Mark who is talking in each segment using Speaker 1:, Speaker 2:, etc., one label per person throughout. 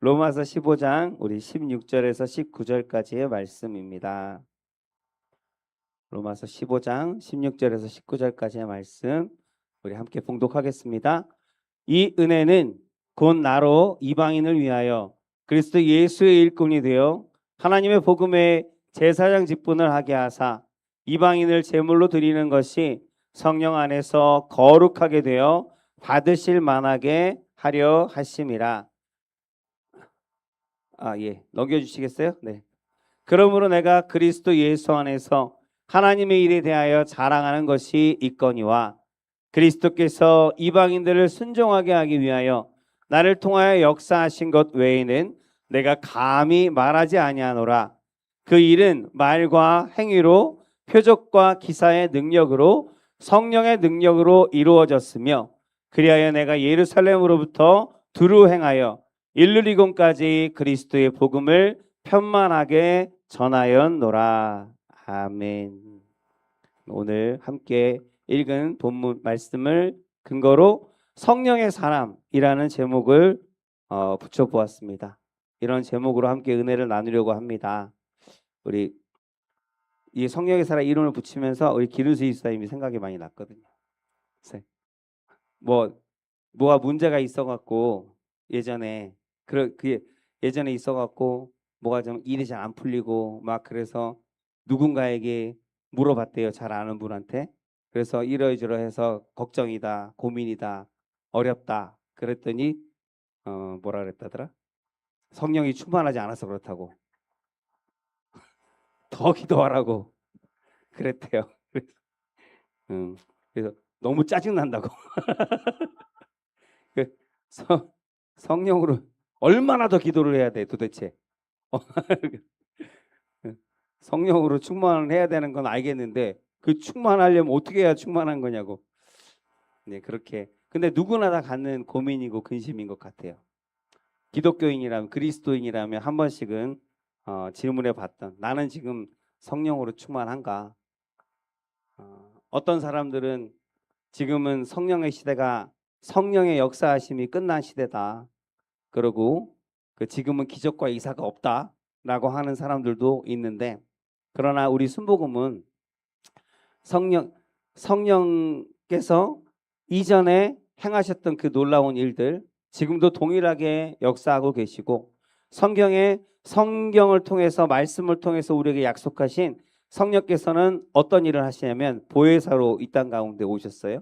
Speaker 1: 로마서 15장 우리 16절에서 19절까지의 말씀입니다. 로마서 15장 16절에서 19절까지의 말씀 우리 함께 봉독하겠습니다. 이 은혜는 곧 나로 이방인을 위하여 그리스도 예수의 일꾼이 되어 하나님의 복음의 제사장 직분을 하게 하사 이방인을 제물로 드리는 것이 성령 안에서 거룩하게 되어 받으실 만하게 하려 하심이라. 넘겨주시겠어요? 네. 그러므로 내가 그리스도 예수 안에서 하나님의 일에 대하여 자랑하는 것이 있거니와 그리스도께서 이방인들을 순종하게 하기 위하여 나를 통하여 역사하신 것 외에는 내가 감히 말하지 아니하노라. 그 일은 말과 행위로 표적과 기사의 능력으로 성령의 능력으로 이루어졌으며 그리하여 내가 예루살렘으로부터 두루 행하여 일루리곤까지 그리스도의 복음을 편만하게 전하였노라. 아멘. 오늘 함께 읽은 본문 말씀을 근거로 성령의 사람이라는 제목을 붙여보았습니다. 이런 제목으로 함께 은혜를 나누려고 합니다. 우리 이 성령의 사람 이름을 붙이면서 우리 기르스 집사님이 생각이 많이 났거든요. 뭐가 문제가 있어갖고 예전에 있어갖고 뭐가 좀 일이 잘 안 풀리고 막 그래서 누군가에게 물어봤대요. 잘 아는 분한테. 그래서 이러이러해서 걱정이다, 고민이다, 어렵다. 그랬더니 뭐라 그랬다더라? 성령이 충만하지 않아서 그렇다고. 더 기도하라고 그랬대요. 그래서 너무 짜증난다고. 성령으로 얼마나 더 기도를 해야 돼 도대체. 성령으로 충만을 해야 되는 건 알겠는데 그 충만하려면 어떻게 해야 충만한 거냐고. 네, 그렇게. 근데 누구나 다 갖는 고민이고 근심인 것 같아요. 기독교인이라면 그리스도인이라면 한 번씩은 질문해 봤던 나는 지금 성령으로 충만한가? 어떤 사람들은 지금은 성령의 시대가 성령의 역사하심이 끝난 시대다. 그러고 지금은 기적과 이사가 없다라고 하는 사람들도 있는데 그러나 우리 순복음은 성령께서 이전에 행하셨던 그 놀라운 일들 지금도 동일하게 역사하고 계시고 성경을 통해서 말씀을 통해서 우리에게 약속하신 성령께서는 어떤 일을 하시냐면 보혜사로 이 땅 가운데 오셨어요.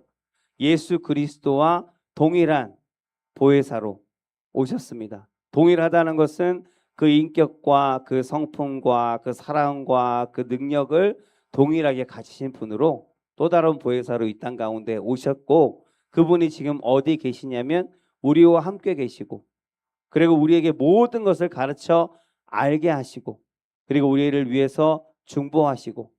Speaker 1: 예수 그리스도와 동일한 보혜사로 오셨습니다. 동일하다는 것은 그 인격과 그 성품과 그 사랑과 그 능력을 동일하게 가지신 분으로 또 다른 보혜사로 이 땅 가운데 오셨고 그분이 지금 어디 계시냐면 우리와 함께 계시고 그리고 우리에게 모든 것을 가르쳐 알게 하시고 그리고 우리를 위해서 중보하시고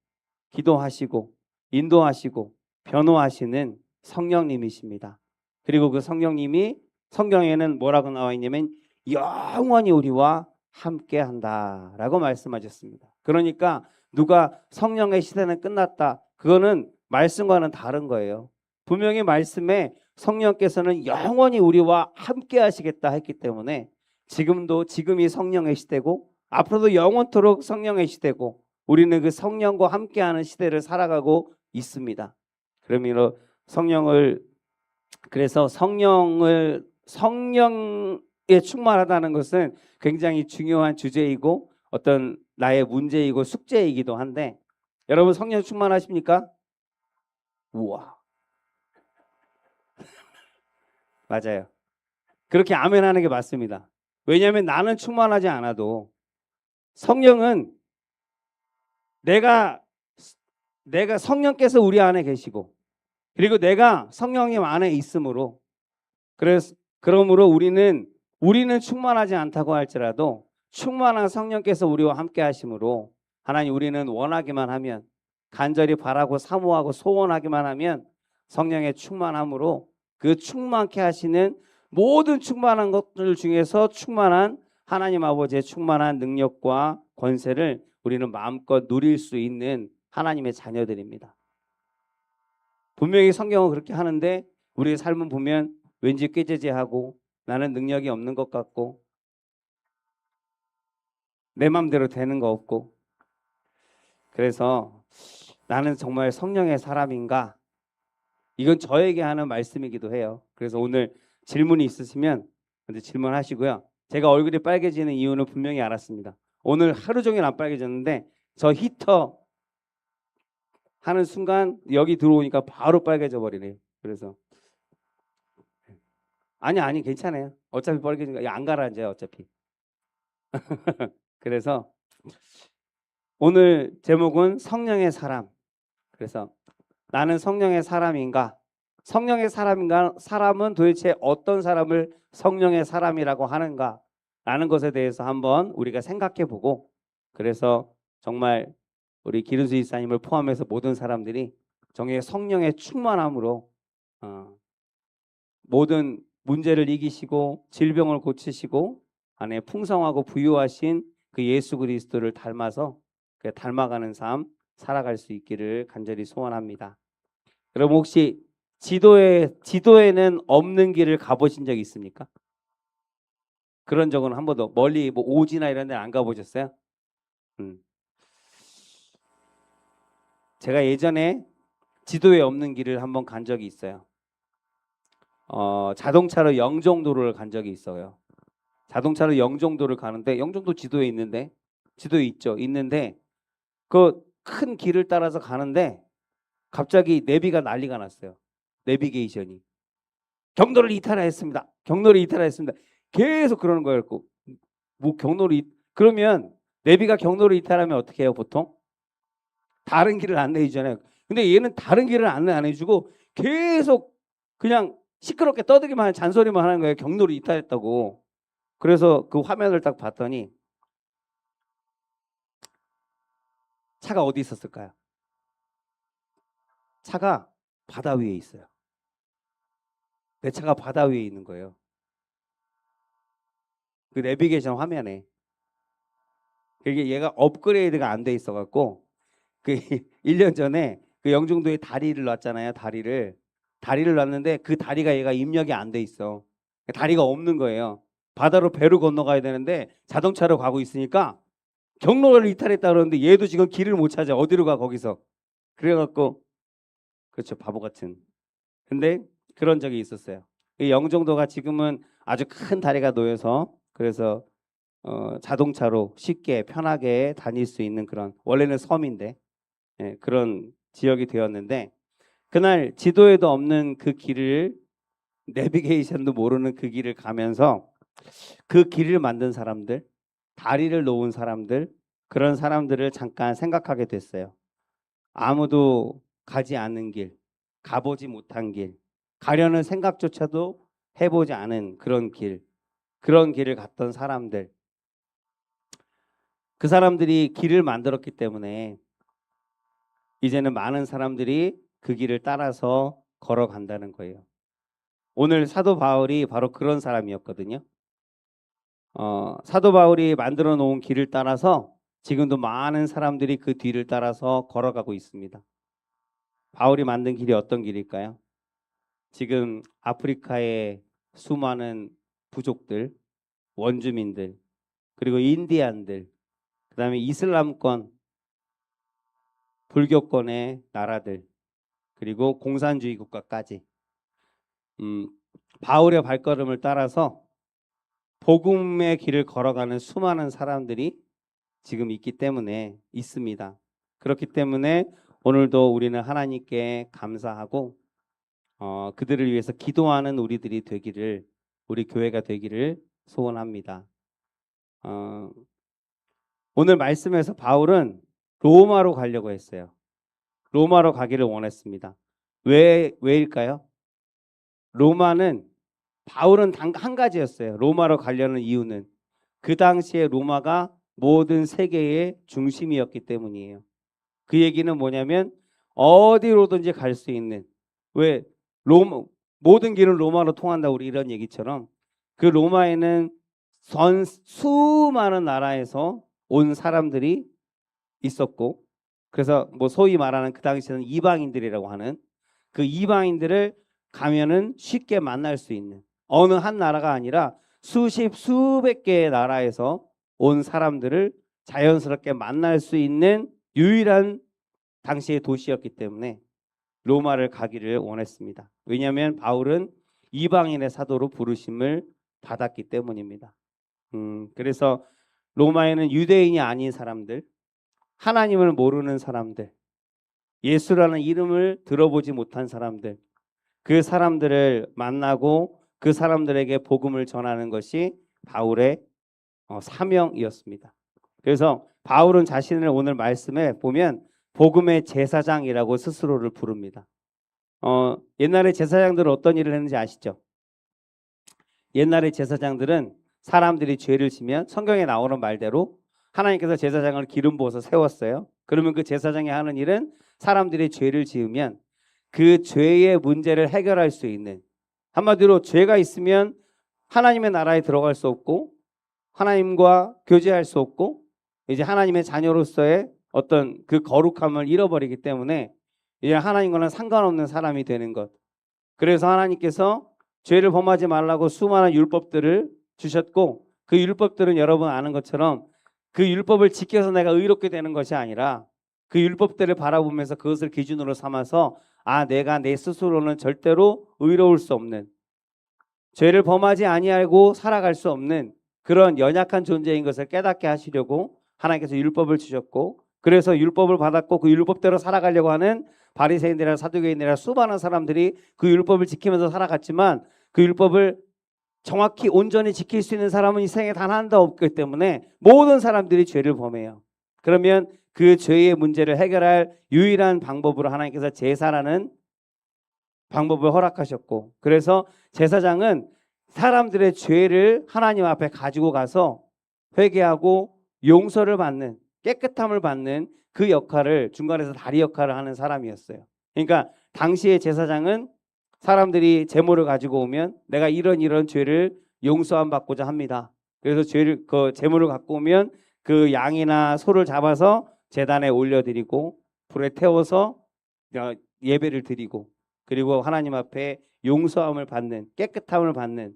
Speaker 1: 기도하시고 인도하시고 변호하시는 성령님이십니다. 그리고 그 성령님이 성경에는 뭐라고 나와 있냐면 영원히 우리와 함께 한다라고 말씀하셨습니다. 그러니까 누가 성령의 시대는 끝났다. 그거는 말씀과는 다른 거예요. 분명히 말씀에 성령께서는 영원히 우리와 함께 하시겠다 했기 때문에 지금이 성령의 시대고 앞으로도 영원토록 성령의 시대고 우리는 그 성령과 함께하는 시대를 살아가고 있습니다. 그러므로 그래서 성령에 충만하다는 것은 굉장히 중요한 주제이고 어떤 나의 문제이고 숙제이기도 한데 여러분 성령 충만하십니까? 우와. 맞아요. 그렇게 아멘하는 게 맞습니다. 왜냐하면 나는 충만하지 않아도 성령은 내가 성령께서 우리 안에 계시고 그리고 내가 성령님 안에 있으므로 그러므로 우리는 충만하지 않다고 할지라도 충만한 성령께서 우리와 함께 하심으로 하나님 우리는 원하기만 하면 간절히 바라고 사모하고 소원하기만 하면 성령의 충만함으로 그 충만케 하시는 모든 충만한 것들 중에서 충만한 하나님 아버지의 충만한 능력과 권세를 우리는 마음껏 누릴 수 있는 하나님의 자녀들입니다. 분명히 성경은 그렇게 하는데 우리의 삶은 보면 왠지 꾀죄죄하고 나는 능력이 없는 것 같고 내 맘대로 되는 거 없고. 그래서 나는 정말 성령의 사람인가? 이건 저에게 하는 말씀이기도 해요. 그래서 오늘 질문이 있으시면 먼저 질문하시고요. 제가 얼굴이 빨개지는 이유는 분명히 알았습니다. 오늘 하루 종일 안 빨개졌는데 저 히터 하는 순간 여기 들어오니까 바로 빨개져 버리네요. 그래서 아니 괜찮아요. 어차피 빨개진 거 안 가라앉아요. 어차피. 그래서 오늘 제목은 성령의 사람. 그래서 나는 성령의 사람인가? 성령의 사람인가? 사람은 도대체 어떤 사람을 성령의 사람이라고 하는가? 라는 것에 대해서 한번 우리가 생각해 보고, 그래서 정말 우리 기른수 이사님을 포함해서 모든 사람들이 정의 성령의 충만함으로 모든 문제를 이기시고 질병을 고치시고 안에 풍성하고 부유하신 그 예수 그리스도를 닮아서 그 닮아가는 삶 살아갈 수 있기를 간절히 소원합니다. 여러분 혹시 지도에는 없는 길을 가보신 적 있습니까? 그런 적은 한 번도 멀리 뭐 오지나 이런 데 안 가보셨어요? 제가 예전에 지도에 없는 길을 한번 간 적이 있어요. 자동차로 영종도를 간 적이 있어요. 자동차로 영종도를 가는데 영종도 지도에 있는데 지도에 있죠. 있는데 그 큰 길을 따라서 가는데 갑자기 내비가 난리가 났어요. 내비게이션이 경로를 이탈했습니다. 경로를 이탈했습니다. 계속 그러는 거예요. 뭐 그러면 내비가 경로를 이탈하면 어떻게 해요? 보통 다른 길을 안내해 주잖아요. 근데 얘는 다른 길을 안내 안 해주고 계속 그냥 시끄럽게 떠들기만 잔소리만 하는 거예요. 경로를 이탈했다고. 그래서 그 화면을 딱 봤더니 차가 어디 있었을까요? 차가 바다 위에 있어요. 내 차가 바다 위에 있는 거예요. 그 내비게이션 화면에. 그게 얘가 업그레이드가 안 돼 있어갖고 그 1년 전에 그 영종도에 다리를 놨잖아요. 다리를 놨는데 그 다리가 얘가 입력이 안 돼 있어. 다리가 없는 거예요. 바다로 배로 건너가야 되는데 자동차로 가고 있으니까 경로를 이탈했다 그러는데 얘도 지금 길을 못 찾아. 어디로 가 거기서. 그래갖고 그렇죠. 바보 같은. 근데 그런 적이 있었어요. 이 영종도가 지금은 아주 큰 다리가 놓여서 그래서 자동차로 쉽게 편하게 다닐 수 있는 그런 원래는 섬인데 그런 지역이 되었는데 그날 지도에도 없는 그 길을 내비게이션도 모르는 그 길을 가면서 그 길을 만든 사람들, 다리를 놓은 사람들, 그런 사람들을 잠깐 생각하게 됐어요. 아무도 가지 않은 길, 가보지 못한 길, 가려는 생각조차도 해보지 않은 그런 길을 갔던 사람들. 그 사람들이 길을 만들었기 때문에 이제는 많은 사람들이 그 길을 따라서 걸어간다는 거예요. 오늘 사도 바울이 바로 그런 사람이었거든요. 사도 바울이 만들어 놓은 길을 따라서 지금도 많은 사람들이 그 뒤를 따라서 걸어가고 있습니다. 바울이 만든 길이 어떤 길일까요? 지금 아프리카의 수많은 부족들, 원주민들, 그리고 인디안들, 그다음에 이슬람권, 불교권의 나라들, 그리고 공산주의 국가까지 바울의 발걸음을 따라서 복음의 길을 걸어가는 수많은 사람들이 지금 있습니다. 그렇기 때문에 오늘도 우리는 하나님께 감사하고 그들을 위해서 기도하는 우리들이 되기를, 우리 교회가 되기를 소원합니다. 오늘 말씀에서 바울은 로마로 가려고 했어요. 로마로 가기를 원했습니다. 왜일까요? 바울은 단 한 가지였어요. 로마로 가려는 이유는 그 당시에 로마가 모든 세계의 중심이었기 때문이에요. 그 얘기는 뭐냐면 어디로든지 갈 수 있는, 왜 모든 길은 로마로 통한다 우리 이런 얘기처럼 그 로마에는 수많은 나라에서 온 사람들이 있었고, 그래서 뭐 소위 말하는 그 당시에는 이방인들이라고 하는 그 이방인들을 가면은 쉽게 만날 수 있는, 어느 한 나라가 아니라 수백 개의 나라에서 온 사람들을 자연스럽게 만날 수 있는 유일한 당시의 도시였기 때문에 로마를 가기를 원했습니다. 왜냐하면 바울은 이방인의 사도로 부르심을 받았기 때문입니다. 그래서 로마에는 유대인이 아닌 사람들, 하나님을 모르는 사람들, 예수라는 이름을 들어보지 못한 사람들, 그 사람들을 만나고 그 사람들에게 복음을 전하는 것이 바울의 사명이었습니다. 그래서 바울은 자신을 오늘 말씀에 보면 복음의 제사장이라고 스스로를 부릅니다. 옛날에 제사장들은 어떤 일을 했는지 아시죠? 옛날에 제사장들은 사람들이 죄를 지면 성경에 나오는 말대로 하나님께서 제사장을 기름 부어서 세웠어요. 그러면 그 제사장이 하는 일은 사람들이 죄를 지으면 그 죄의 문제를 해결할 수 있는, 한마디로 죄가 있으면 하나님의 나라에 들어갈 수 없고 하나님과 교제할 수 없고 이제 하나님의 자녀로서의 어떤 그 거룩함을 잃어버리기 때문에 이제 하나님과는 상관없는 사람이 되는 것. 그래서 하나님께서 죄를 범하지 말라고 수많은 율법들을 주셨고, 그 율법들은 여러분 아는 것처럼 그 율법을 지켜서 내가 의롭게 되는 것이 아니라 그 율법들을 바라보면서 그것을 기준으로 삼아서 내가 내 스스로는 절대로 의로울 수 없는, 죄를 범하지 아니하고 살아갈 수 없는 그런 연약한 존재인 것을 깨닫게 하시려고 하나님께서 율법을 주셨고, 그래서 율법을 받았고 그 율법대로 살아가려고 하는 바리새인들이나 사두개인들이나 수많은 사람들이 그 율법을 지키면서 살아갔지만 그 율법을 정확히 온전히 지킬 수 있는 사람은 이 생에 단 한 도 없기 때문에 모든 사람들이 죄를 범해요. 그러면 그 죄의 문제를 해결할 유일한 방법으로 하나님께서 제사라는 방법을 허락하셨고, 그래서 제사장은 사람들의 죄를 하나님 앞에 가지고 가서 회개하고 용서를 받는, 깨끗함을 받는 그 역할을, 중간에서 다리 역할을 하는 사람이었어요. 그러니까 당시의 제사장은 사람들이 제물을 가지고 오면 내가 이런 죄를 용서함 받고자 합니다. 그래서 그 제물을 갖고 오면 그 양이나 소를 잡아서 제단에 올려드리고 불에 태워서 예배를 드리고, 그리고 하나님 앞에 용서함을 받는, 깨끗함을 받는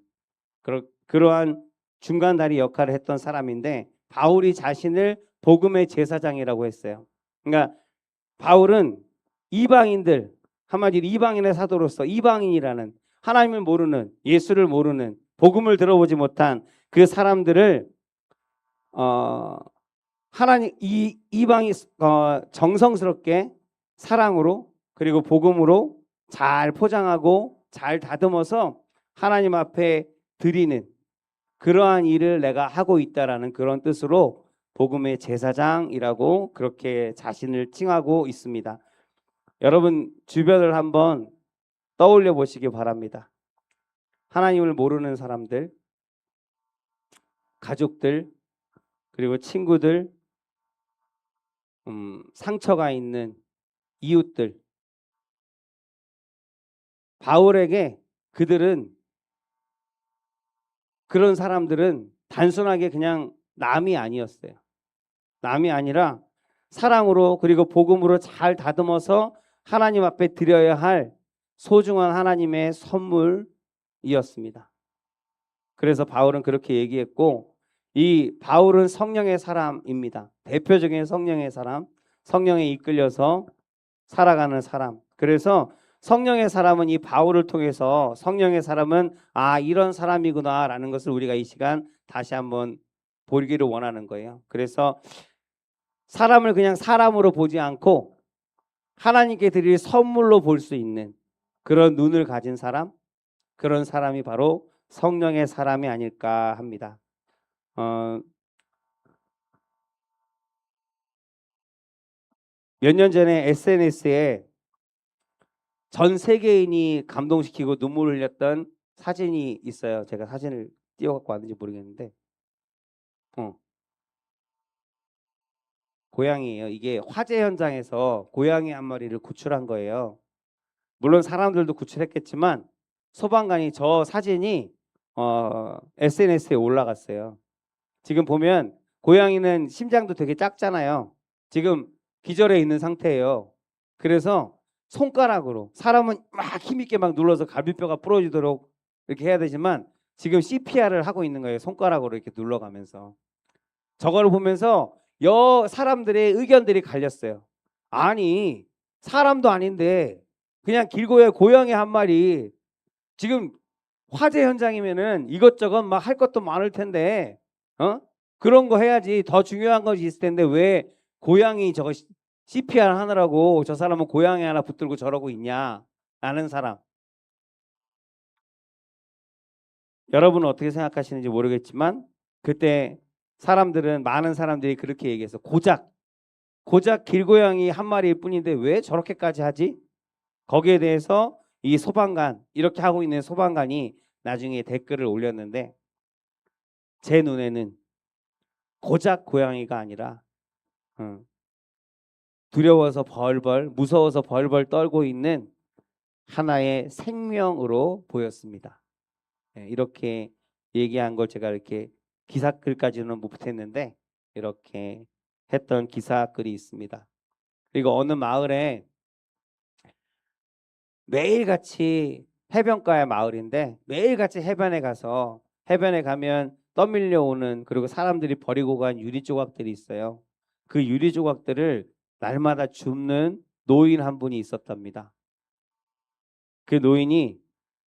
Speaker 1: 그러한 중간 다리 역할을 했던 사람인데, 바울이 자신을 복음의 제사장이라고 했어요. 그러니까 바울은 이방인들, 한마디로 이방인의 사도로서 이방인이라는, 하나님을 모르는, 예수를 모르는, 복음을 들어보지 못한 그 사람들을 하나님 이방이 정성스럽게 사랑으로 그리고 복음으로 잘 포장하고 잘 다듬어서 하나님 앞에 드리는 그러한 일을 내가 하고 있다라는 그런 뜻으로 복음의 제사장이라고 그렇게 자신을 칭하고 있습니다. 여러분 주변을 한번 떠올려 보시기 바랍니다. 하나님을 모르는 사람들, 가족들, 그리고 친구들, 상처가 있는 이웃들. 바울에게 그런 사람들은 단순하게 그냥 남이 아니었어요. 남이 아니라 사랑으로 그리고 복음으로 잘 다듬어서 하나님 앞에 드려야 할 소중한 하나님의 선물이었습니다. 그래서 바울은 그렇게 얘기했고, 이 바울은 성령의 사람입니다. 대표적인 성령의 사람, 성령에 이끌려서 살아가는 사람. 그래서 성령의 사람은 이 바울을 통해서 성령의 사람은 이런 사람이구나라는 것을 우리가 이 시간 다시 한번 보기를 원하는 거예요. 그래서 사람을 그냥 사람으로 보지 않고 하나님께 드릴 선물로 볼 수 있는 그런 눈을 가진 사람, 그런 사람이 바로 성령의 사람이 아닐까 합니다. 몇 년 전에 SNS에 전 세계인이 감동시키고 눈물을 흘렸던 사진이 있어요. 제가 사진을 띄워갖고 왔는지 모르겠는데 고양이에요. 이게 화재 현장에서 고양이 한 마리를 구출한 거예요. 물론 사람들도 구출했겠지만 소방관이 저 사진이 SNS에 올라갔어요. 지금 보면 고양이는 심장도 되게 작잖아요. 지금 기절해 있는 상태예요. 그래서 손가락으로, 사람은 막 힘있게 막 눌러서 갈비뼈가 부러지도록 이렇게 해야 되지만 지금 CPR을 하고 있는 거예요. 손가락으로 이렇게 눌러가면서. 저거를 보면서 사람들의 의견들이 갈렸어요. 아니, 사람도 아닌데 그냥 길고야 고양이 한 마리, 지금 화재 현장이면은 이것저것 막 할 것도 많을 텐데, 그런 거 해야지. 더 중요한 것이 있을 텐데 왜 고양이 저거 CPR 하느라고 저 사람은 고양이 하나 붙들고 저러고 있냐? 라는 사람. 여러분은 어떻게 생각하시는지 모르겠지만 그때 많은 사람들이 그렇게 얘기해서 고작 길고양이 한 마리일 뿐인데 왜 저렇게까지 하지? 거기에 대해서 이 소방관, 이렇게 하고 있는 소방관이 나중에 댓글을 올렸는데, 제 눈에는 고작 고양이가 아니라 두려워서 벌벌, 무서워서 벌벌 떨고 있는 하나의 생명으로 보였습니다. 이렇게 얘기한 걸 제가 이렇게 기사 글까지는 못했는데 이렇게 했던 기사 글이 있습니다. 그리고 어느 마을에 매일같이, 해변가의 마을인데 매일같이 해변에 가면 떠밀려 오는, 그리고 사람들이 버리고 간 유리 조각들이 있어요. 그 유리 조각들을 날마다 줍는 노인 한 분이 있었답니다. 그 노인이,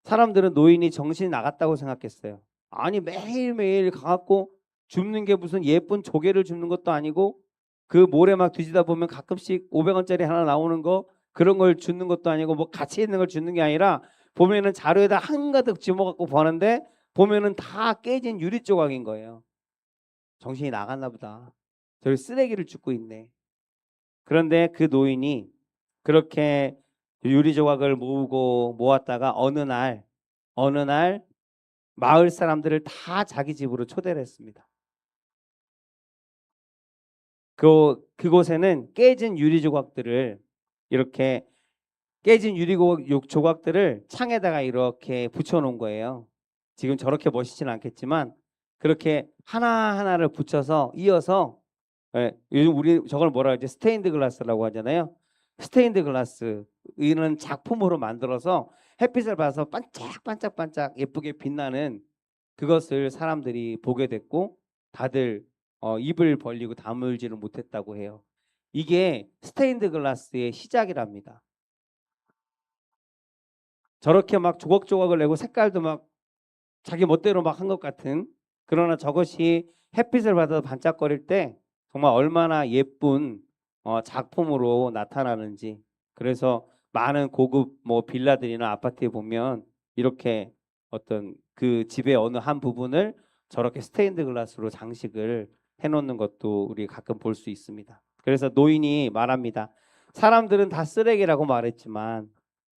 Speaker 1: 사람들은 노인이 정신이 나갔다고 생각했어요. 아니, 매일매일 가갖고 줍는 게 무슨 예쁜 조개를 줍는 것도 아니고 그 모래 막 뒤지다 보면 가끔씩 500원짜리 하나 나오는 거, 그런 걸 줍는 것도 아니고 뭐 가치 있는 걸 줍는 게 아니라 보면은 자루에다 한가득 집어갖고 버는데 보면은 다 깨진 유리 조각인 거예요. 정신이 나갔나 보다. 저기 쓰레기를 줍고 있네. 그런데 그 노인이 그렇게 유리 조각을 모았다가 어느 날 마을 사람들을 다 자기 집으로 초대를 했습니다. 그곳에는 깨진 유리 조각들을, 이렇게 깨진 유리 조각들을 창에다가 이렇게 붙여놓은 거예요. 지금 저렇게 멋있지는 않겠지만 그렇게 하나하나를 붙여서 이어서, 요즘 우리 저걸 뭐라 하지? 스테인드 글라스라고 하잖아요. 스테인드 글라스, 이런 작품으로 만들어서 햇빛을 봐서 반짝반짝반짝 예쁘게 빛나는 그것을 사람들이 보게 됐고 다들 입을 벌리고 다물지를 못했다고 해요. 이게 스테인드 글라스의 시작이랍니다. 저렇게 막 조각조각을 내고 색깔도 막 자기 멋대로 막 한 것 같은, 그러나 저것이 햇빛을 받아서 반짝거릴 때 정말 얼마나 예쁜 작품으로 나타나는지. 그래서 많은 고급 뭐 빌라들이나 아파트에 보면 이렇게 어떤 그 집의 어느 한 부분을 저렇게 스테인드 글라스로 장식을 해놓는 것도 우리 가끔 볼 수 있습니다. 그래서 노인이 말합니다. 사람들은 다 쓰레기라고 말했지만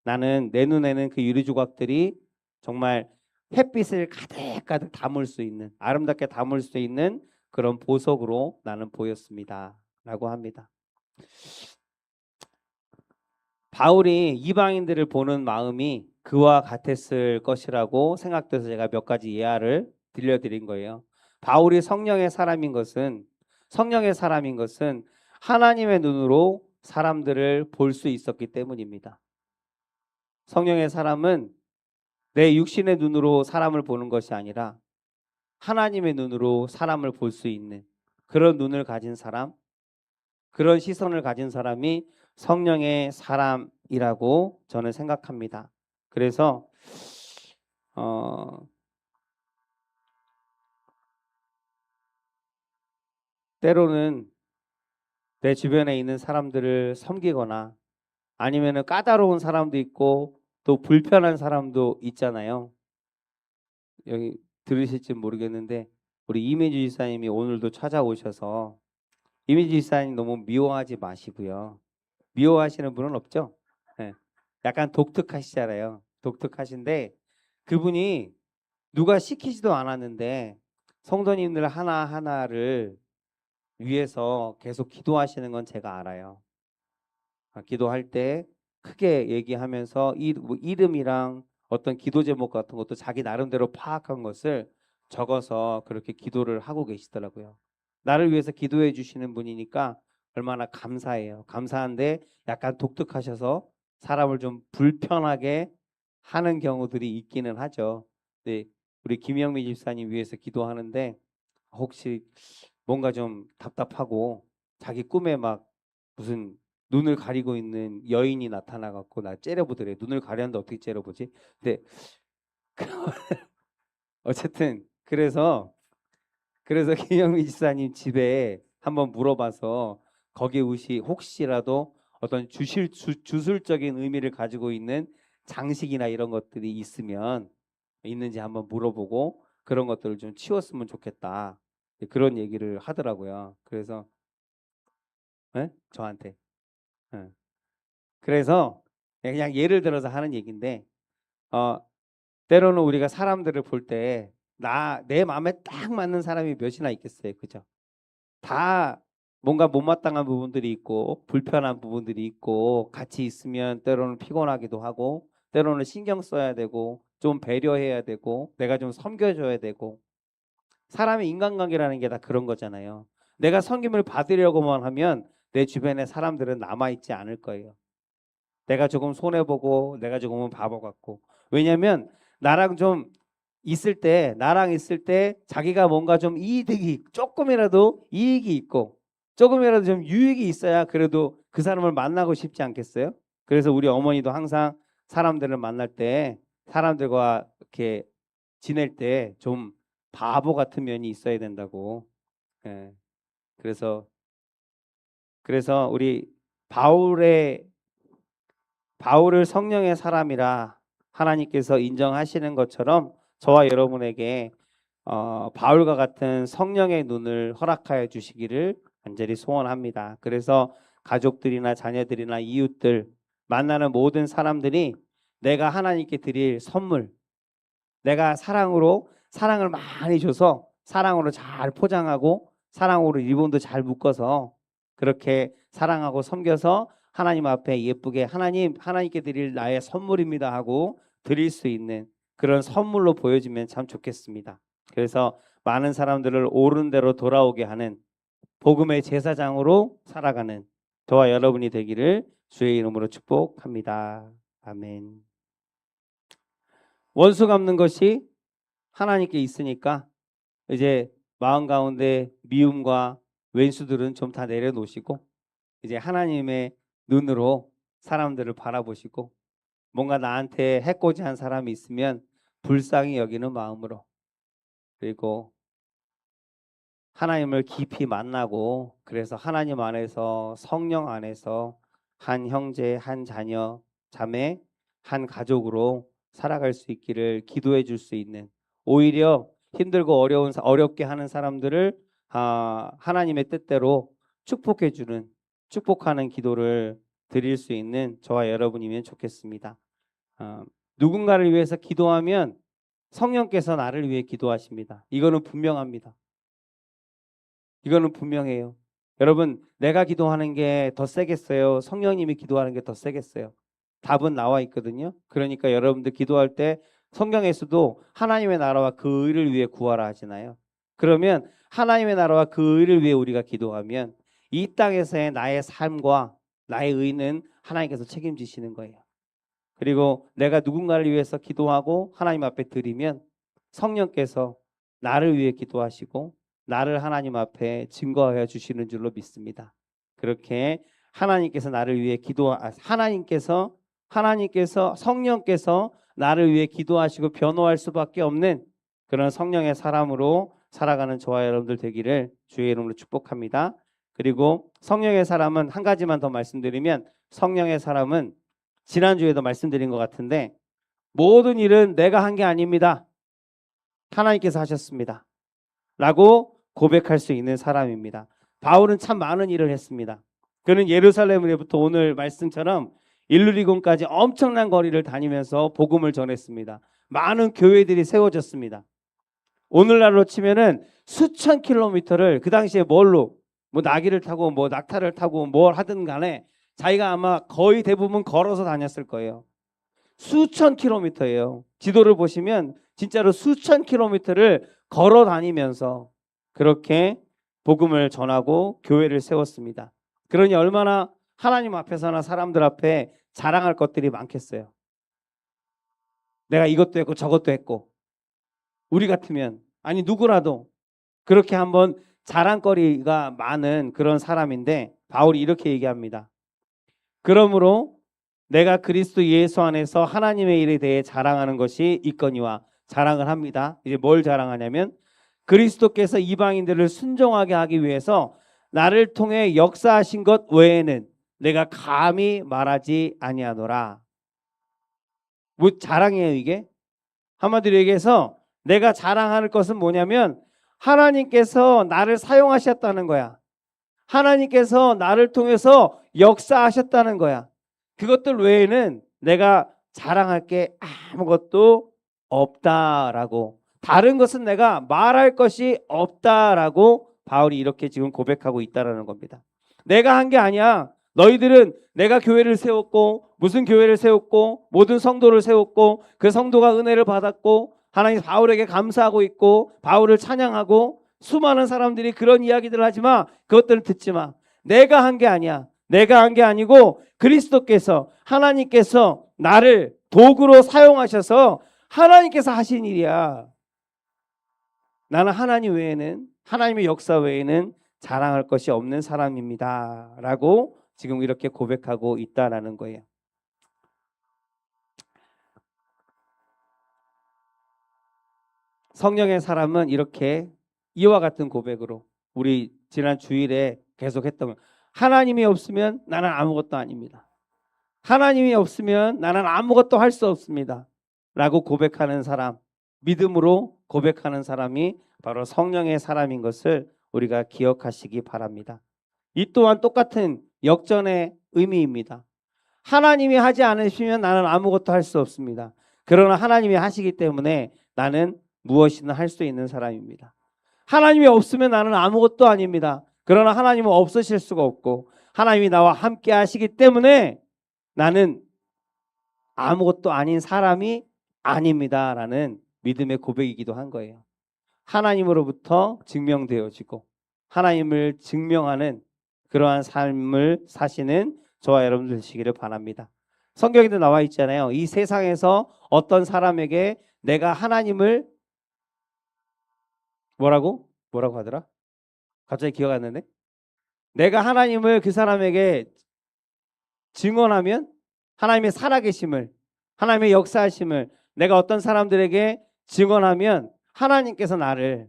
Speaker 1: 나는, 내 눈에는 그 유리 조각들이 정말 햇빛을 가득가득 담을 수 있는, 아름답게 담을 수 있는 그런 보석으로 나는 보였습니다. 라고 합니다. 바울이 이방인들을 보는 마음이 그와 같았을 것이라고 생각돼서 제가 몇 가지 예화를 들려드린 거예요. 바울이 성령의 사람인 것은 하나님의 눈으로 사람들을 볼 수 있었기 때문입니다. 성령의 사람은 내 육신의 눈으로 사람을 보는 것이 아니라 하나님의 눈으로 사람을 볼 수 있는 그런 눈을 가진 사람, 그런 시선을 가진 사람이 성령의 사람이라고 저는 생각합니다. 그래서 때로는 내 주변에 있는 사람들을 섬기거나 아니면은 까다로운 사람도 있고 또 불편한 사람도 있잖아요. 여기 들으실지 모르겠는데 우리 이미주 지사님이 오늘도 찾아오셔서, 이미주 지사님 너무 미워하지 마시고요. 미워하시는 분은 없죠? 네. 약간 독특하시잖아요. 독특하신데 그분이 누가 시키지도 않았는데 성도님들 하나하나를 위해서 계속 기도하시는 건 제가 알아요. 기도할 때 크게 얘기하면서 이름이랑 어떤 기도 제목 같은 것도 자기 나름대로 파악한 것을 적어서 그렇게 기도를 하고 계시더라고요. 나를 위해서 기도해 주시는 분이니까 얼마나 감사해요. 감사한데 약간 독특하셔서 사람을 좀 불편하게 하는 경우들이 있기는 하죠. 네, 우리 김영미 집사님 위해서 기도하는데 혹시 뭔가 좀 답답하고 자기 꿈에 막 무슨 눈을 가리고 있는 여인이 나타나 갖고 나 째려보더래. 눈을 가렸는데 어떻게 째려보지? 근데 어쨌든 그래서 김영민 지사님 집에 한번 물어봐서 거기 혹시라도 어떤 주술적인 의미를 가지고 있는 장식이나 이런 것들이 있는지 한번 물어보고 그런 것들을 좀 치웠으면 좋겠다. 그런 얘기를 하더라고요. 그래서 저한테. 예. 그래서 그냥 예를 들어서 하는 얘기인데 어, 때로는 우리가 사람들을 볼 때 내 마음에 딱 맞는 사람이 몇이나 있겠어요. 그죠? 다 뭔가 못마땅한 부분들이 있고 불편한 부분들이 있고 같이 있으면 때로는 피곤하기도 하고 때로는 신경 써야 되고 좀 배려해야 되고 내가 좀 섬겨줘야 되고 사람의 인간관계라는 게 다 그런 거잖아요. 내가 섬김을 받으려고만 하면 내 주변에 사람들은 남아있지 않을 거예요. 내가 조금 손해보고 내가 조금은 바보 같고 왜냐하면 나랑 있을 때 자기가 뭔가 좀 조금이라도 이익이 있고 조금이라도 좀 유익이 있어야 그래도 그 사람을 만나고 싶지 않겠어요? 그래서 우리 어머니도 항상 사람들을 만날 때 사람들과 이렇게 지낼 때 좀 바보 같은 면이 있어야 된다고. 예. 그래서 우리 바울의 바울을 성령의 사람이라 하나님께서 인정하시는 것처럼 저와 여러분에게 바울과 같은 성령의 눈을 허락하여 주시기를 간절히 소원합니다. 그래서 가족들이나 자녀들이나 이웃들 만나는 모든 사람들이 내가 하나님께 드릴 선물, 내가 사랑을 많이 줘서 사랑으로 잘 포장하고 사랑으로 리본도 잘 묶어서 그렇게 사랑하고 섬겨서 하나님 앞에 예쁘게 하나님께 드릴 나의 선물입니다 하고 드릴 수 있는 그런 선물로 보여주면 참 좋겠습니다. 그래서 많은 사람들을 옳은 대로 돌아오게 하는 복음의 제사장으로 살아가는 저와 여러분이 되기를 주의 이름으로 축복합니다. 아멘. 원수 갚는 것이 하나님께 있으니까 이제 마음 가운데 미움과 왼수들은 좀 다 내려놓으시고 이제 하나님의 눈으로 사람들을 바라보시고 뭔가 나한테 해코지한 사람이 있으면 불쌍히 여기는 마음으로 그리고 하나님을 깊이 만나고 그래서 하나님 안에서 성령 안에서 한 형제, 한 자녀, 자매, 한 가족으로 살아갈 수 있기를 기도해 줄 수 있는 오히려 힘들고 어렵게 하는 사람들을 하나님의 뜻대로 축복해 주는 축복하는 기도를 드릴 수 있는 저와 여러분이면 좋겠습니다. 누군가를 위해서 기도하면 성령께서 나를 위해 기도하십니다. 이거는 분명합니다. 이거는 분명해요. 여러분, 내가 기도하는 게 더 세겠어요? 성령님이 기도하는 게 더 세겠어요? 답은 나와 있거든요. 그러니까 여러분들 기도할 때 성경에서도 하나님의 나라와 그 의를 위해 구하라 하시나요? 그러면 하나님의 나라와 그 의를 위해 우리가 기도하면 이 땅에서의 나의 삶과 나의 의는 하나님께서 책임지시는 거예요. 그리고 내가 누군가를 위해서 기도하고 하나님 앞에 드리면 성령께서 나를 위해 기도하시고 나를 하나님 앞에 증거하여 주시는 줄로 믿습니다. 그렇게 하나님께서 나를 위해 하나님께서 성령께서 나를 위해 기도하시고 변호할 수밖에 없는 그런 성령의 사람으로 살아가는 저와 여러분들 되기를 주의 이름으로 축복합니다. 그리고 성령의 사람은 한 가지만 더 말씀드리면 성령의 사람은 지난주에도 말씀드린 것 같은데 모든 일은 내가 한 게 아닙니다. 하나님께서 하셨습니다. 라고 고백할 수 있는 사람입니다. 바울은 참 많은 일을 했습니다. 그는 예루살렘으로부터 오늘 말씀처럼 일루리곤까지 엄청난 거리를 다니면서 복음을 전했습니다. 많은 교회들이 세워졌습니다. 오늘날로 치면은 수천 킬로미터를 그 당시에 뭐 나귀를 타고 뭐 낙타를 타고 뭘 하든 간에 자기가 아마 거의 대부분 걸어서 다녔을 거예요. 수천 킬로미터예요. 지도를 보시면 진짜로 수천 킬로미터를 걸어 다니면서 그렇게 복음을 전하고 교회를 세웠습니다. 그러니 얼마나 하나님 앞에서나 사람들 앞에 자랑할 것들이 많겠어요. 내가 이것도 했고 저것도 했고 우리 같으면 아니 누구라도 그렇게 한번 자랑거리가 많은 그런 사람인데 바울이 이렇게 얘기합니다. 그러므로 내가 그리스도 예수 안에서 하나님의 일에 대해 자랑하는 것이 있거니와, 자랑을 합니다. 이제 뭘 자랑하냐면 그리스도께서 이방인들을 순종하게 하기 위해서 나를 통해 역사하신 것 외에는 내가 감히 말하지 아니하노라. 뭐 자랑이에요 이게? 한마디로 얘기해서 내가 자랑할 것은 뭐냐면 하나님께서 나를 사용하셨다는 거야. 하나님께서 나를 통해서 역사하셨다는 거야. 그것들 외에는 내가 자랑할 게 아무것도 없다라고, 다른 것은 내가 말할 것이 없다라고 바울이 이렇게 지금 고백하고 있다라는 겁니다. 내가 한 게 아니야. 너희들은 내가 교회를 세웠고 무슨 교회를 세웠고 모든 성도를 세웠고 그 성도가 은혜를 받았고 하나님 바울에게 감사하고 있고 바울을 찬양하고 수많은 사람들이 그런 이야기들을 하지만 그것들을 듣지 마. 내가 한 게 아니야. 내가 한 게 아니고 그리스도께서, 하나님께서 나를 도구로 사용하셔서 하나님께서 하신 일이야. 나는 하나님 외에는, 하나님의 역사 외에는 자랑할 것이 없는 사람입니다 라고 지금 이렇게 고백하고 있다라는 거예요. 성령의 사람은 이렇게 이와 같은 고백으로 우리 지난 주일에 계속했던 거예요. 하나님이 없으면 나는 아무것도 아닙니다. 하나님이 없으면 나는 아무것도 할 수 없습니다 라고 고백하는 사람, 믿음으로 고백하는 사람이 바로 성령의 사람인 것을 우리가 기억하시기 바랍니다. 이 또한 똑같은 역전의 의미입니다. 하나님이 하지 않으시면 나는 아무것도 할 수 없습니다. 그러나 하나님이 하시기 때문에 나는 무엇이든 할 수 있는 사람입니다. 하나님이 없으면 나는 아무것도 아닙니다. 그러나 하나님은 없으실 수가 없고 하나님이 나와 함께 하시기 때문에 나는 아무것도 아닌 사람이 아닙니다라는 믿음의 고백이기도 한 거예요. 하나님으로부터 증명되어지고 하나님을 증명하는 그러한 삶을 사시는 저와 여러분들 되시기를 바랍니다. 성경에도 나와 있잖아요. 이 세상에서 어떤 사람에게 내가 하나님을 뭐라고 하더라? 갑자기 기억 안 나네. 내가 하나님을 그 사람에게 증언하면 하나님의 살아계심을, 하나님의 역사하심을 내가 어떤 사람들에게 증언하면 하나님께서 나를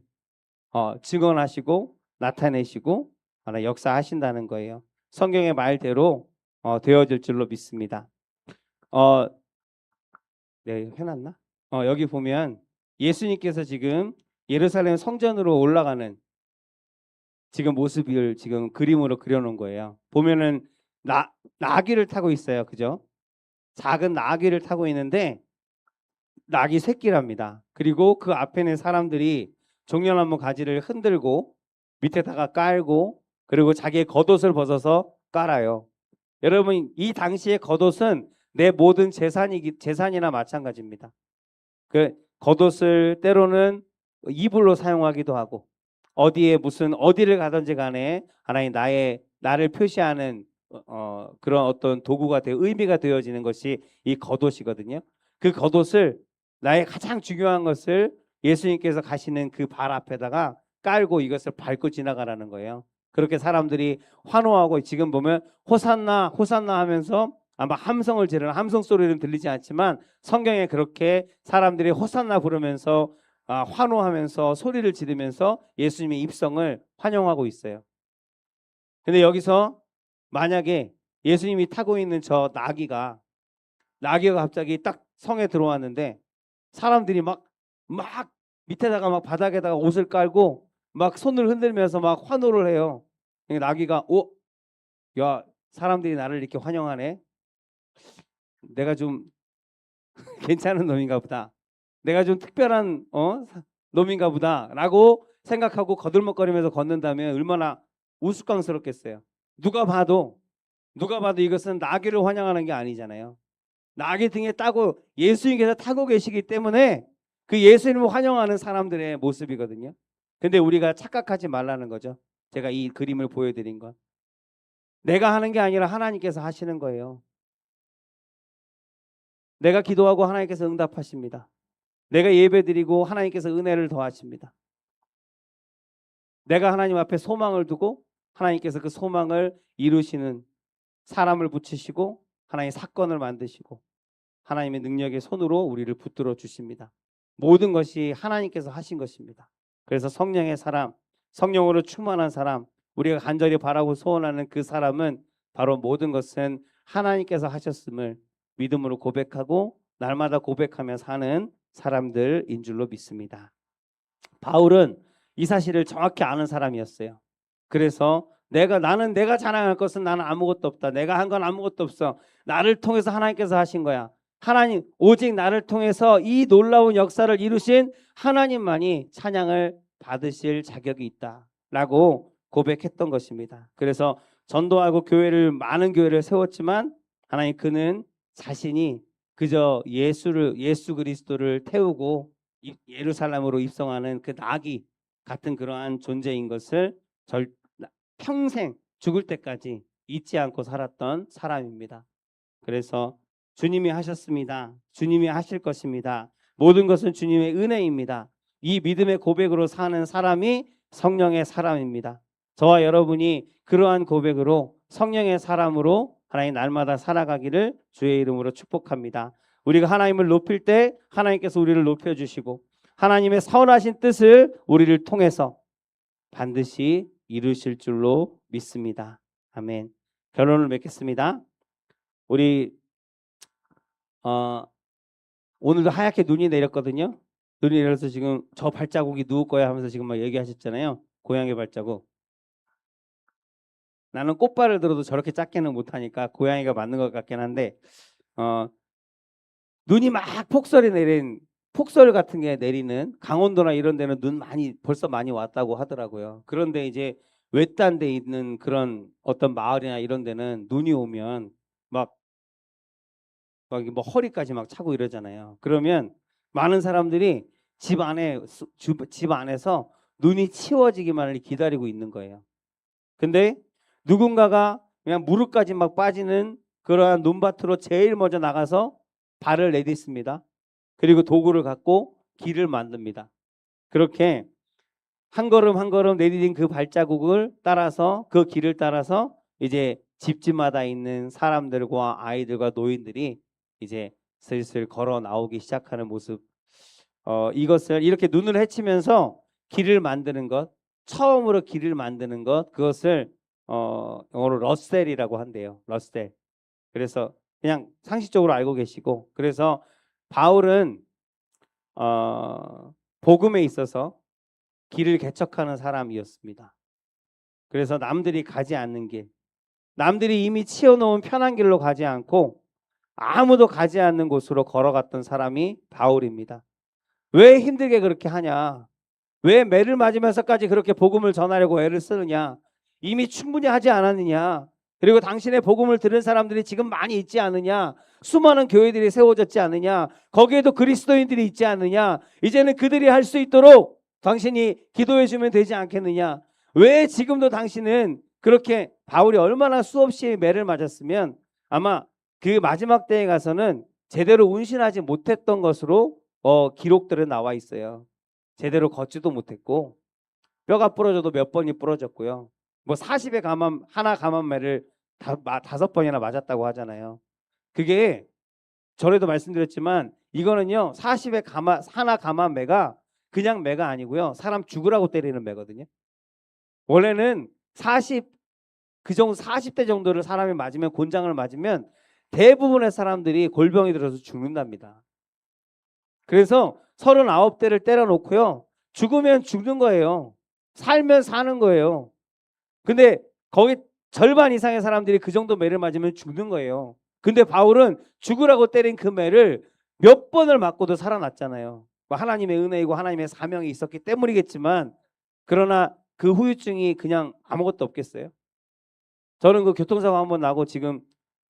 Speaker 1: 증언하시고 나타내시고 역사하신다는 거예요. 성경의 말대로 되어질 줄로 믿습니다. 네, 해놨나? 여기 보면 예수님께서 지금 예루살렘 성전으로 올라가는 지금 모습을 지금 그림으로 그려놓은 거예요. 보면은 나귀를 타고 있어요. 그죠? 작은 나귀를 타고 있는데 나귀 새끼랍니다. 그리고 그 앞에 있는 사람들이 종려나무 가지를 흔들고 밑에다가 깔고 그리고 자기의 겉옷을 벗어서 깔아요. 여러분 이 당시의 겉옷은 내 모든 재산이나 마찬가지입니다. 그 겉옷을 때로는 이불로 사용하기도 하고 어디를 가든지 간에 하나님 나를 표시하는 그런 어떤 도구가 의미가 되어지는 것이 이 겉옷이거든요. 그 겉옷을 나의 가장 중요한 것을 예수님께서 가시는 그 발 앞에다가 깔고 이것을 밟고 지나가라는 거예요. 그렇게 사람들이 환호하고 지금 보면 호산나 호산나 하면서 아마 함성을 지르는 함성 소리는 들리지 않지만 성경에 그렇게 사람들이 호산나 부르면서 환호하면서 소리를 지르면서 예수님의 입성을 환영하고 있어요. 근데 여기서 만약에 예수님이 타고 있는 저 나귀가 갑자기 딱 성에 들어왔는데 사람들이 막 밑에다가 막 바닥에다가 옷을 깔고 막 손을 흔들면서 막 환호를 해요. 나귀가 야 사람들이 나를 이렇게 환영하네. 내가 좀 괜찮은 놈인가 보다. 내가 좀 특별한 놈인가 보다라고 생각하고 거들먹거리면서 걷는다면 얼마나 우스꽝스럽겠어요. 누가 봐도 이것은 나귀를 환영하는 게 아니잖아요. 나귀 등에 따고 예수님께서 타고 계시기 때문에 그 예수님을 환영하는 사람들의 모습이거든요. 근데 우리가 착각하지 말라는 거죠. 제가 이 그림을 보여드린 건 내가 하는 게 아니라 하나님께서 하시는 거예요. 내가 기도하고 하나님께서 응답하십니다. 내가 예배드리고 하나님께서 은혜를 더하십니다. 내가 하나님 앞에 소망을 두고 하나님께서 그 소망을 이루시는 사람을 붙이시고 하나님 사건을 만드시고 하나님의 능력의 손으로 우리를 붙들어 주십니다. 모든 것이 하나님께서 하신 것입니다. 그래서 성령의 사람, 성령으로 충만한 사람, 우리가 간절히 바라고 소원하는 그 사람은 바로 모든 것은 하나님께서 하셨음을 믿음으로 고백하고 날마다 고백하며 사는 사람들인 줄로 믿습니다. 바울은 이 사실을 정확히 아는 사람이었어요. 그래서 나는 내가 자랑할 것은 나는 아무것도 없다. 내가 한 건 아무것도 없어. 나를 통해서 하나님께서 하신 거야. 하나님, 오직 나를 통해서 이 놀라운 역사를 이루신 하나님만이 찬양을 받으실 자격이 있다라고 고백했던 것입니다. 그래서 전도하고 많은 교회를 세웠지만 하나님, 그는 자신이 그저 예수 그리스도를 태우고 예루살렘으로 입성하는 그 나귀 같은 그러한 존재인 것을 평생 죽을 때까지 잊지 않고 살았던 사람입니다. 그래서 주님이 하셨습니다. 주님이 하실 것입니다. 모든 것은 주님의 은혜입니다. 이 믿음의 고백으로 사는 사람이 성령의 사람입니다. 저와 여러분이 그러한 고백으로 성령의 사람으로 하나님 날마다 살아가기를 주의 이름으로 축복합니다. 우리가 하나님을 높일 때 하나님께서 우리를 높여주시고 하나님의 선하신 뜻을 우리를 통해서 반드시 이루실 줄로 믿습니다. 아멘. 결론을 맺겠습니다. 우리 오늘도 하얗게 눈이 내렸거든요. 눈이 내려서 지금 저 발자국이 누구 거야 하면서 지금 막 얘기하셨잖아요. 고양이 발자국. 나는 꽃발을 들어도 저렇게 작게는 못하니까 고양이가 맞는 것 같긴 한데 눈이 막 폭설 같은 게 내리는 강원도나 이런 데는 눈 벌써 많이 왔다고 하더라고요. 그런데 이제 외딴 데 있는 그런 어떤 마을이나 이런 데는 눈이 오면 막 뭐 허리까지 막 차고 이러잖아요. 그러면 많은 사람들이 집 안에서 눈이 치워지기만을 기다리고 있는 거예요. 근데 누군가가 그냥 무릎까지 막 빠지는 그러한 눈밭으로 제일 먼저 나가서 발을 내딛습니다. 그리고 도구를 갖고 길을 만듭니다. 그렇게 한 걸음 한 걸음 내디딘 그 발자국을 따라서 그 길을 따라서 이제 집집마다 있는 사람들과 아이들과 노인들이 이제 슬슬 걸어 나오기 시작하는 모습. 이것을 이렇게 눈을 헤치면서 길을 만드는 것, 처음으로 길을 만드는 것, 그것을 영어로 러셀이라고 한대요. 러셀. 그래서 그냥 상식적으로 알고 계시고, 그래서 바울은 복음에 있어서 길을 개척하는 사람이었습니다. 그래서 남들이 가지 않는 길, 남들이 이미 치워놓은 편한 길로 가지 않고 아무도 가지 않는 곳으로 걸어갔던 사람이 바울입니다. 왜 힘들게 그렇게 하냐? 왜 매를 맞으면서까지 그렇게 복음을 전하려고 애를 쓰느냐? 이미 충분히 하지 않았느냐? 그리고 당신의 복음을 들은 사람들이 지금 많이 있지 않느냐? 수많은 교회들이 세워졌지 않느냐? 거기에도 그리스도인들이 있지 않느냐? 이제는 그들이 할 수 있도록 당신이 기도해 주면 되지 않겠느냐? 왜 지금도 당신은 그렇게 바울이 얼마나 수없이 매를 맞았으면 아마 그 마지막 때에 가서는 제대로 운신하지 못했던 것으로 기록들은 나와 있어요. 제대로 걷지도 못했고 뼈가 부러져도 몇 번이 부러졌고요. 뭐 40에 하나 감암매를 5번이나 맞았다고 하잖아요. 그게 전에도 말씀드렸지만 이거는요 40에 하나 감암매가 그냥 매가 아니고요. 사람 죽으라고 때리는 매거든요. 원래는 40대 정도를 사람이 맞으면 곤장을 맞으면 대부분의 사람들이 골병이 들어서 죽는답니다. 그래서 39대를 때려놓고요. 죽으면 죽는 거예요. 살면 사는 거예요. 근데 거기 절반 이상의 사람들이 그 정도 매를 맞으면 죽는 거예요. 근데 바울은 죽으라고 때린 그 매를 몇 번을 맞고도 살아났잖아요. 뭐 하나님의 은혜이고 하나님의 사명이 있었기 때문이겠지만 그러나 그 후유증이 그냥 아무것도 없겠어요? 저는 그 교통사고 한번 나고 지금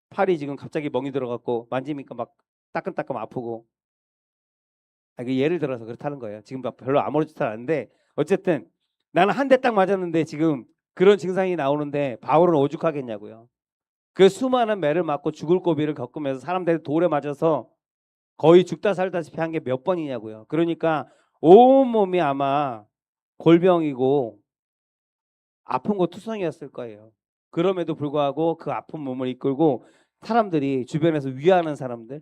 Speaker 1: 팔이 지금 갑자기 멍이 들어갖고 만지니까 막 따끔따끔 아프고 그 예를 들어서 그렇다는 거예요. 지금 별로 아무렇지도 않은데 어쨌든 나는 한 대 딱 맞았는데 지금 그런 증상이 나오는데 바울은 오죽하겠냐고요. 그 수많은 매를 맞고 죽을 고비를 겪으면서 사람들이 돌에 맞아서 거의 죽다 살다시피 한 게 몇 번이냐고요. 그러니까 온몸이 아마 골병이고 아픈 거 투성이었을 거예요. 그럼에도 불구하고 그 아픈 몸을 이끌고 사람들이 주변에서 위하는 사람들,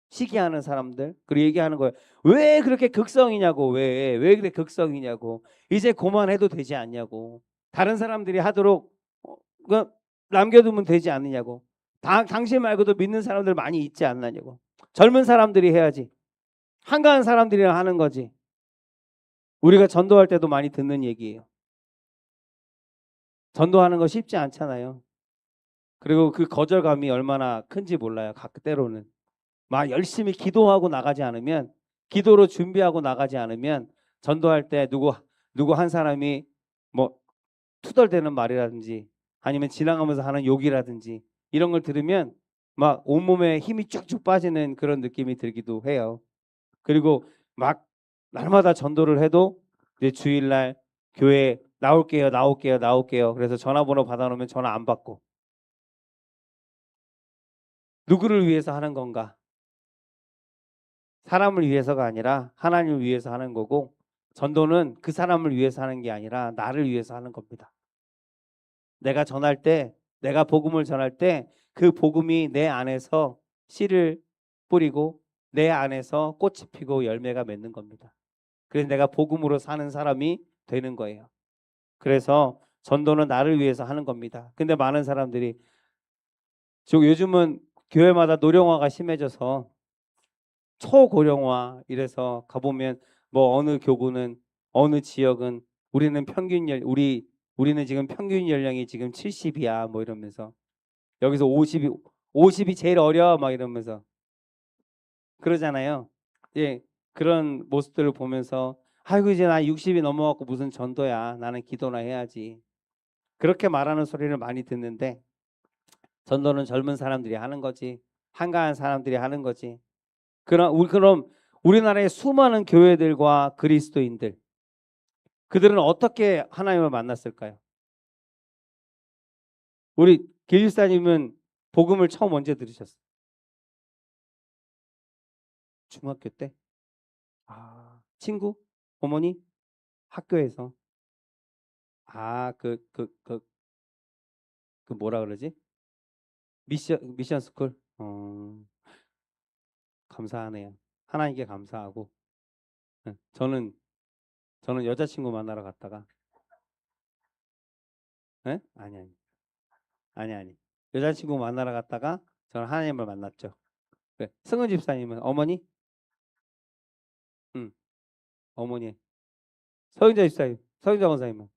Speaker 1: 시기하는 사람들, 그리고 얘기하는 거예요. 왜 그렇게 극성이냐고, 왜 그렇게 극성이냐고, 이제 그만해도 되지 않냐고, 다른 사람들이 하도록 그 남겨두면 되지 않느냐고, 당신 말고도 믿는 사람들 많이 있지 않느냐고, 젊은 사람들이 해야지, 한가한 사람들이랑 하는 거지. 우리가 전도할 때도 많이 듣는 얘기예요. 전도하는 거 쉽지 않잖아요. 그리고 그 거절감이 얼마나 큰지 몰라요. 때로는 막 열심히 기도하고 나가지 않으면, 기도로 준비하고 나가지 않으면 전도할 때 누구 한 사람이 뭐 투덜대는 말이라든지 아니면 지나가면서 하는 욕이라든지 이런 걸 들으면 막 온몸에 힘이 쭉쭉 빠지는 그런 느낌이 들기도 해요. 그리고 막 날마다 전도를 해도 이제 주일날 교회 나올게요. 그래서 전화번호 받아놓으면 전화 안 받고, 누구를 위해서 하는 건가? 사람을 위해서가 아니라 하나님을 위해서 하는 거고, 전도는 그 사람을 위해서 하는 게 아니라 나를 위해서 하는 겁니다. 내가 복음을 전할 때 그 복음이 내 안에서 씨를 뿌리고 내 안에서 꽃이 피고 열매가 맺는 겁니다. 그래서 내가 복음으로 사는 사람이 되는 거예요. 그래서 전도는 나를 위해서 하는 겁니다. 근데 많은 사람들이 요즘은 교회마다 노령화가 심해져서 초고령화 이래서 가보면 뭐 어느 교구는, 어느 지역은 우리는 지금 평균 연령이 지금 70이야 뭐 이러면서, 여기서 50이 제일 어려 막 이러면서 그러잖아요. 예, 그런 모습들을 보면서 아이고 이제 나 60이 넘어갖고 무슨 전도야, 나는 기도나 해야지, 그렇게 말하는 소리를 많이 듣는데, 전도는 젊은 사람들이 하는 거지, 한가한 사람들이 하는 거지. 그럼 우리나라의 수많은 교회들과 그리스도인들, 그들은 어떻게 하나님을 만났을까요? 우리 길집사님은 복음을 처음 언제 들으셨어요? 중학교 때? 친구? 어머니? 학교에서? 그 뭐라 그러지? 미션 스쿨? 감사하네요. 하나님께 감사하고. 네, 저는 여자친구 만나러 갔다가, 네? 아니. 여자친구 만나러 갔다가 저는 하나님을 만났죠. 네. 승은 집사님은 어머니? 응, 어머니. 서윤자 집사님, 서윤자 권사님은?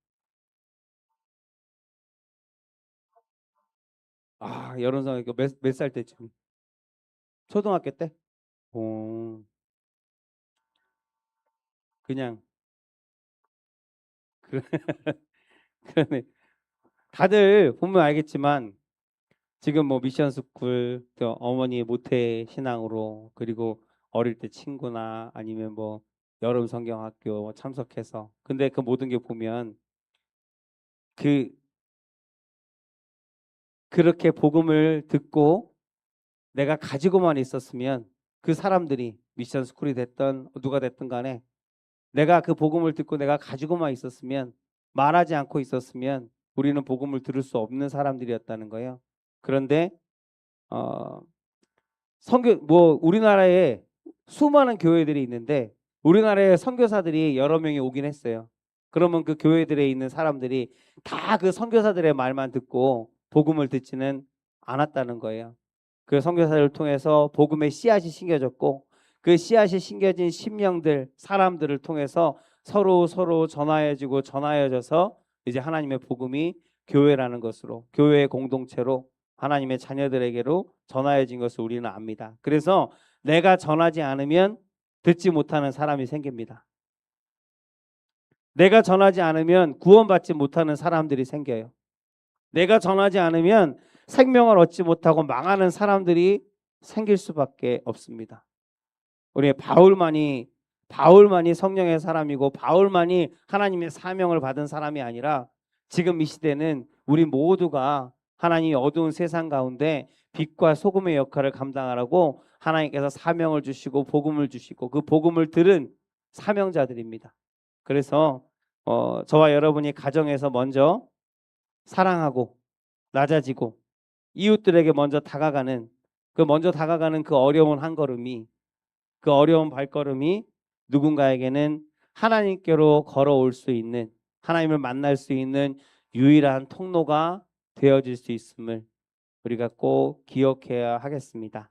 Speaker 1: 여론상 몇 살 때쯤? 초등학교 때? 오, 그냥 그 그러네. 다들 보면 알겠지만 지금 뭐 미션 스쿨, 또 어머니의 모태 신앙으로, 그리고 어릴 때 친구나 아니면 뭐 여름 성경학교 참석해서, 근데 그 모든 게 보면 그 그렇게 복음을 듣고 내가 가지고만 있었으면, 그 사람들이 미션 스쿨이 됐던 누가 됐든 간에 내가 그 복음을 듣고 내가 가지고만 있었으면, 말하지 않고 있었으면 우리는 복음을 들을 수 없는 사람들이었다는 거예요. 그런데 어, 우리나라에 수많은 교회들이 있는데 우리나라에 선교사들이 여러 명이 오긴 했어요. 그러면 그 교회들에 있는 사람들이 다 그 선교사들의 말만 듣고 복음을 듣지는 않았다는 거예요. 그 선교사를 통해서 복음의 씨앗이 심겨졌고, 그 씨앗이 심겨진 심령들, 사람들을 통해서 서로 전하여져서 이제 하나님의 복음이 교회라는 것으로, 교회의 공동체로, 하나님의 자녀들에게로 전하여진 것을 우리는 압니다. 그래서 내가 전하지 않으면 듣지 못하는 사람이 생깁니다. 내가 전하지 않으면 구원받지 못하는 사람들이 생겨요. 내가 전하지 않으면 생명을 얻지 못하고 망하는 사람들이 생길 수밖에 없습니다. 우리 바울만이 성령의 사람이고 바울만이 하나님의 사명을 받은 사람이 아니라, 지금 이 시대는 우리 모두가 하나님이 어두운 세상 가운데 빛과 소금의 역할을 감당하라고 하나님께서 사명을 주시고 복음을 주시고 그 복음을 들은 사명자들입니다. 그래서 저와 여러분이 가정에서 먼저 사랑하고 낮아지고 이웃들에게 먼저 다가가는 그 어려운 한 걸음이, 그 어려운 발걸음이 누군가에게는 하나님께로 걸어올 수 있는, 하나님을 만날 수 있는 유일한 통로가 되어질 수 있음을 우리가 꼭 기억해야 하겠습니다.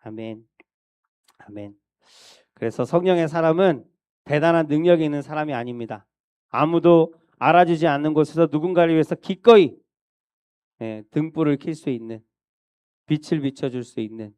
Speaker 1: 아멘. 아멘. 그래서 성령의 사람은 대단한 능력이 있는 사람이 아닙니다. 아무도 알아주지 않는 곳에서 누군가를 위해서 기꺼이 등불을 켤 수 있는, 빛을 비춰줄 수 있는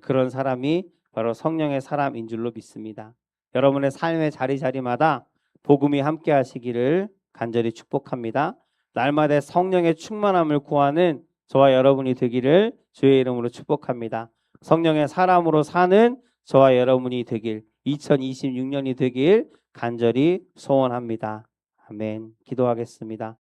Speaker 1: 그런 사람이 바로 성령의 사람인 줄로 믿습니다. 여러분의 삶의 자리자리마다 복음이 함께 하시기를 간절히 축복합니다. 날마다 성령의 충만함을 구하는 저와 여러분이 되기를 주의 이름으로 축복합니다. 성령의 사람으로 사는 저와 여러분이 되길, 2026년이 되길 간절히 소원합니다. 아멘. 기도하겠습니다.